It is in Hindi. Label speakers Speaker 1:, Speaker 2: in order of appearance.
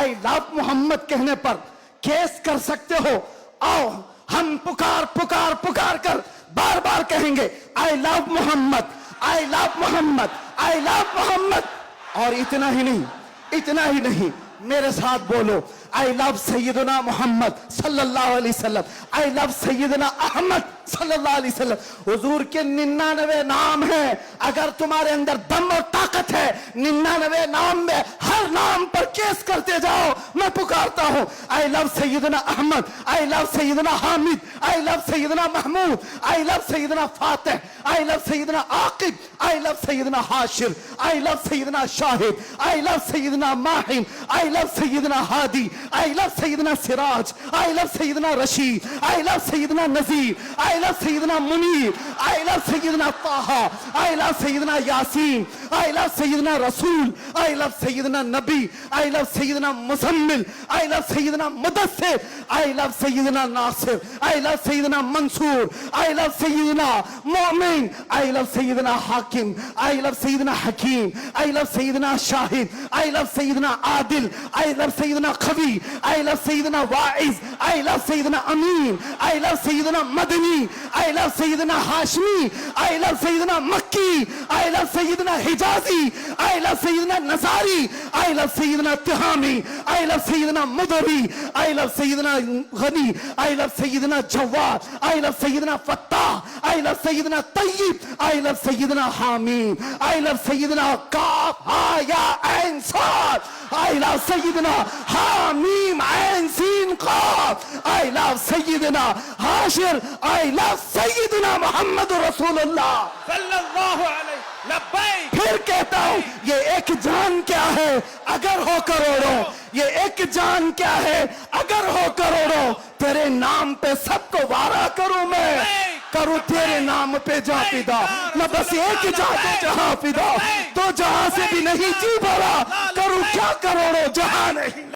Speaker 1: आई लव मोहम्मद कहने पर केस कर सकते हो। आओ हम पुकार पुकार पुकार कर बार बार कहेंगे I love Mohammad, I love Mohammad, I love Mohammad. और इतना ही नहीं, इतना ही नहीं, मेरे साथ बोलो आई लव सैयदना मोहम्मद सल्लल्लाहु अलैहि वसल्लम, आई लव सैयदना अहमद सल्लल्लाहु अलैहि वसल्लम। हुजूर के 99 नाम हैं। अगर तुम्हारे अंदर दम और ताकत है, 99 नाम में हर नाम पर केस करते जाओ। मैं पुकारता हूं I love Sayyidina Ahmad, I love Sayyidina Hamid, I love Sayyidina Mahmud, I love Sayyidina Fatih, I love Sayyidina Aqib, I love Sayyidina Hashir, I love Sayyidina Shahid, I love Sayyidina Mahim, I love Sayyidina Hadi, I love Sayyidina Siraj, I love Sayyidina Rashid, I love Sayyidina Nazir, I love Sayyidina Munir, I love Sayyidina Taha, I love Sayyidina Yasin, I love Sayyidina Rasool, I love Syedna Nabi, I love Sayyidina Muzammil, I love Sayyidina Mudassir, I love Sayyidina Nasir, I love Sayyidina Mansoor, I love Sayyidina Momin, I love Sayyidina Hakim, I love Sayyidina Hakeem, I love Sayyidina Shahid, I love Sayyidina Adil, I love Sayyidina Qawi, I love Sayyidina Waiz, I love Sayyidina Amin, I love Sayyidina Madani, I love Sayyidina Hashmi, I love Sayyidina Makki, I love Sayyidina Hijazi, I love Sayyidina nursery, I love Sayyidina Tihami, I love Sayyidina Mudri, I love Sayyidina Ghani, I love Sayyidina Jawad, I love Sayyidina Fattah, I love Sayyidina Tayyab, I love Sayyidina Hameed, I love Sayyidina Kaf Ha Ya Ain Sad, I love Sayyidina Hamim Ain Sin Qaf, I love Sayyidina Hashir, I love Sayyidina Muhammad Rasulullah
Speaker 2: सल्लल्लाहु अलैहि लब्बैक।
Speaker 1: फिर कहता हूं ये एक जान क्या है अगर हो करोड़ों, ये एक जान क्या है अगर हो करोड़ों। तेरे नाम पे सबको वारा करूं मैं, करूं तेरे नाम पे जा फिदा। मैं बस एक जाते जहां फिदा, तो जहां से भी नहीं जी भरा, करूं क्या करोड़ों जहां नहीं।